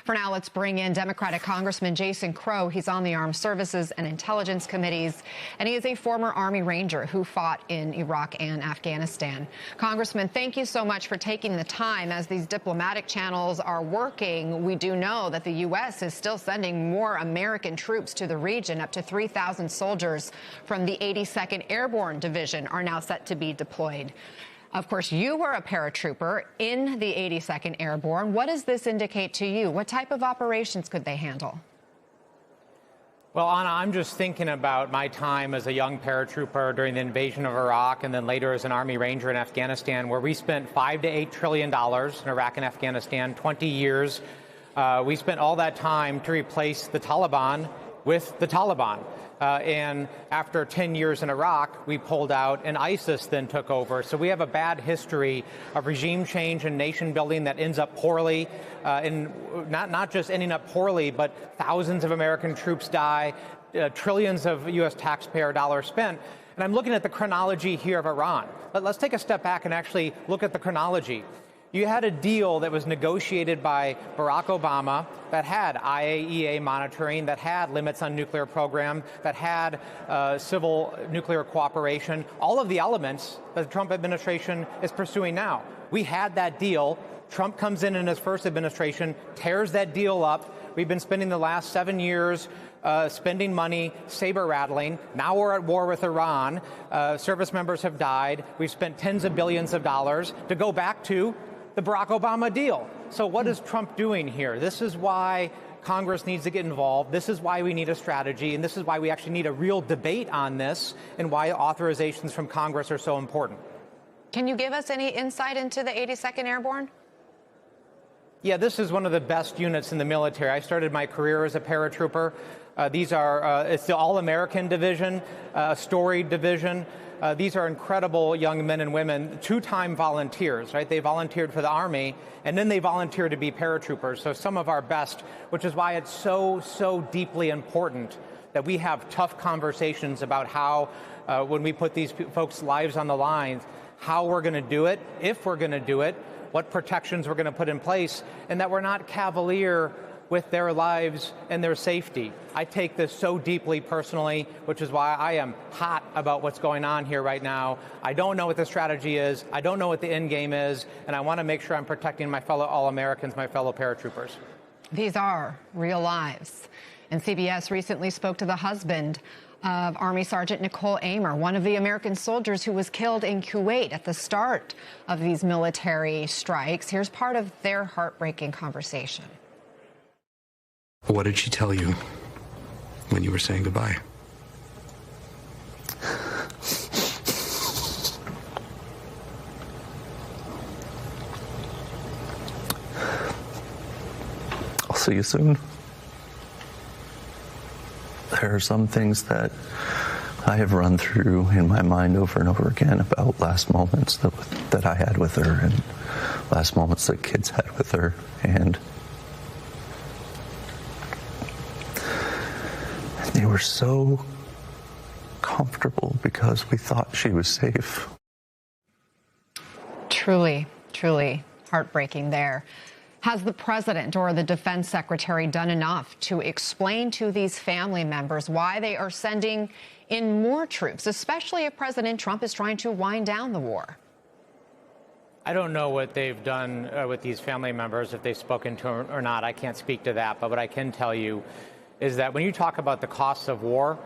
For now, let's bring in Democratic Congressman Jason Crow. He's on the Armed Services and Intelligence Committees, and he is a former Army Ranger who fought in Iraq and Afghanistan. Congressman, thank you so much for taking the time. As these diplomatic channels are working, we do know that the U.S. is still sending more American troops to the region. Up to 3,000 soldiers from the 82nd Airborne Division are now set to be deployed. Of course, you were a paratrooper in the 82nd Airborne. What does this indicate to you? What type of operations could they handle? Well, Anna, I'm just thinking about my time as a young paratrooper during the invasion of Iraq and then later as an Army Ranger in Afghanistan, where we spent $5 to $8 trillion in Iraq and Afghanistan, 20 years. We spent all that time to replace the Taliban with the Taliban. And after 10 years in Iraq, we pulled out and ISIS then took over. So we have a bad history of regime change and nation building that ends up poorly, and not just ending up poorly, but thousands of American troops die, trillions of U.S. taxpayer dollars spent. And I'm looking at the chronology here of Iran. But let's take a step back and actually look at the chronology. You had a deal that was negotiated by Barack Obama that had IAEA monitoring, that had limits on nuclear program, that had civil nuclear cooperation, all of the elements that the Trump administration is pursuing now. We had that deal. Trump comes in his first administration, tears that deal up. We've been spending the last 7 years spending money, saber rattling. Now we're at war with Iran. Service members have died. We've spent tens of billions of dollars to go back to the Barack Obama deal. So what is Trump doing here? This is why Congress needs to get involved. This is why we need a strategy, and this is why we actually need a real debate on this and why authorizations from Congress are so important. Can you give us any insight into the 82nd Airborne? Yeah, this is one of the best units in the military. I started my career as a paratrooper. It's the All-American Division, a storied division. These are incredible young men and women, two-time volunteers, right? They volunteered for the Army, and then they volunteered to be paratroopers. So some of our best, which is why it's so deeply important that we have tough conversations about how, when we put these folks' lives on the line, how we're going to do it, if we're going to do it, what protections we're going to put in place, and that we're not cavalier with their lives and their safety. I take this so deeply personally, which is why I am hot about what's going on here right now. I don't know what the strategy is. I don't know what the end game is. And I want to make sure I'm protecting my fellow All-Americans, my fellow paratroopers. These are real lives. And CBS recently spoke to the husband of Army Sergeant Nicole Amer, one of the American soldiers who was killed in Kuwait at the start of these military strikes. Here's part of their heartbreaking conversation. What did she tell you when you were saying goodbye? I'll see you soon. There are some things that I have run through in my mind over and over again about last moments that I had with her and last moments that kids had with her, and they were so comfortable because we thought she was safe. Truly heartbreaking there. Has the president or the defense secretary done enough to explain to these family members why they are sending in more troops, especially if President Trump is trying to wind down the war? I don't know what they've done with these family members, if they've spoken to them or not. I can't speak to that. But what I can tell you is that when you talk about the costs of war,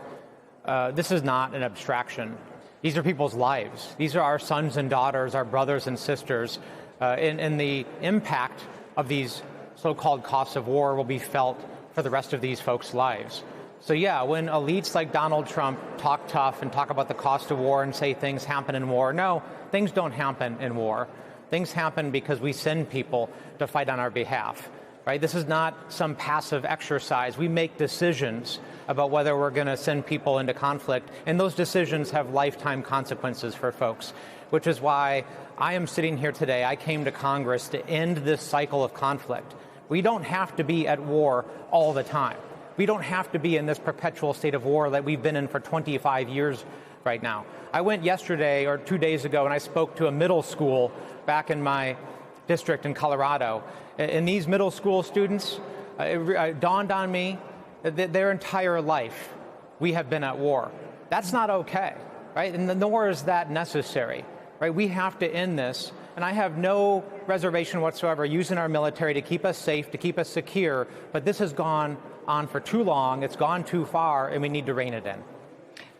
this is not an abstraction. These are people's lives. These are our sons and daughters, our brothers and sisters, and the impact of these so-called costs of war will be felt for the rest of these folks' lives. So yeah, when elites like Donald Trump talk tough and talk about the cost of war and say things happen in war, no, things don't happen in war. Things happen because we send people to fight on our behalf. Right? This is not some passive exercise. We make decisions about whether we're going to send people into conflict, and those decisions have lifetime consequences for folks, which is why I am sitting here today. I came to Congress to end this cycle of conflict. We don't have to be at war all the time. We don't have to be in this perpetual state of war that we've been in for 25 years right now. I went yesterday or 2 days ago and I spoke to a middle school back in my district in Colorado. And these middle school students, It dawned on me that their entire life we have been at war. That's not okay, right? And nor is that necessary, right? We have to end this. And I have no reservation whatsoever using our military to keep us safe, to keep us secure. But this has gone on for too long. It's gone too far, and we need to rein it in.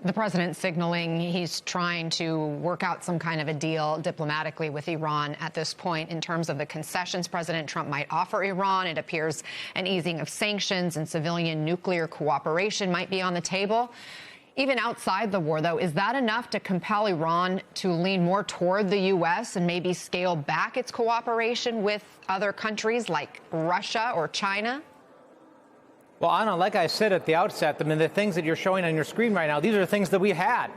The president signaling he's trying to work out some kind of a deal diplomatically with Iran at this point. In terms of the concessions President Trump might offer Iran, it appears an easing of sanctions and civilian nuclear cooperation might be on the table. Even outside the war, though, is that enough to compel Iran to lean more toward the U.S. and maybe scale back its cooperation with other countries like Russia or China? Well, Anna, like I said at the outset, I mean, the things that you're showing on your screen right now, these are things that we had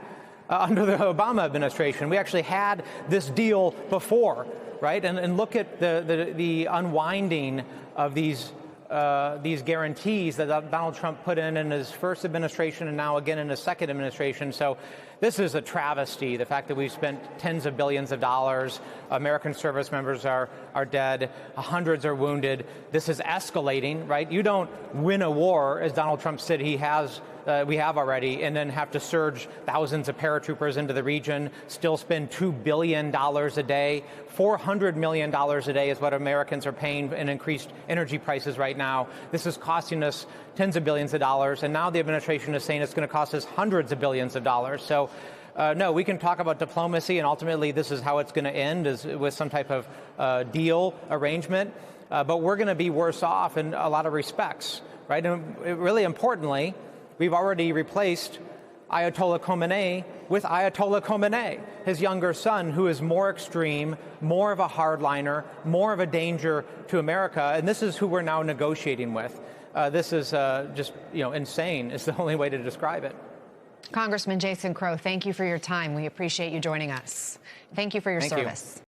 under the Obama administration. We actually had this deal before, right? And look at the unwinding of these guarantees that Donald Trump put in his first administration and now again in his second administration. So this is a travesty, the fact that we've spent tens of billions of dollars. American service members are dead. Hundreds are wounded. This is escalating, right? You don't win a war, as Donald Trump said we have already, and then have to surge thousands of paratroopers into the region, still spend $2 billion a day. $400 million a day is what Americans are paying in increased energy prices right now. This is costing us tens of billions of dollars, and now the administration is saying it's going to cost us hundreds of billions of dollars. So, no, we can talk about diplomacy, and ultimately this is how it's going to end, is with some type of deal arrangement. But we're going to be worse off in a lot of respects, right? And really importantly, we've already replaced Ayatollah Khamenei with Ayatollah Khamenei, his younger son, who is more extreme, more of a hardliner, more of a danger to America. And this is who we're now negotiating with. This is just, insane is the only way to describe it. Congressman Jason Crow, thank you for your time. We appreciate you joining us. Thank you for your service.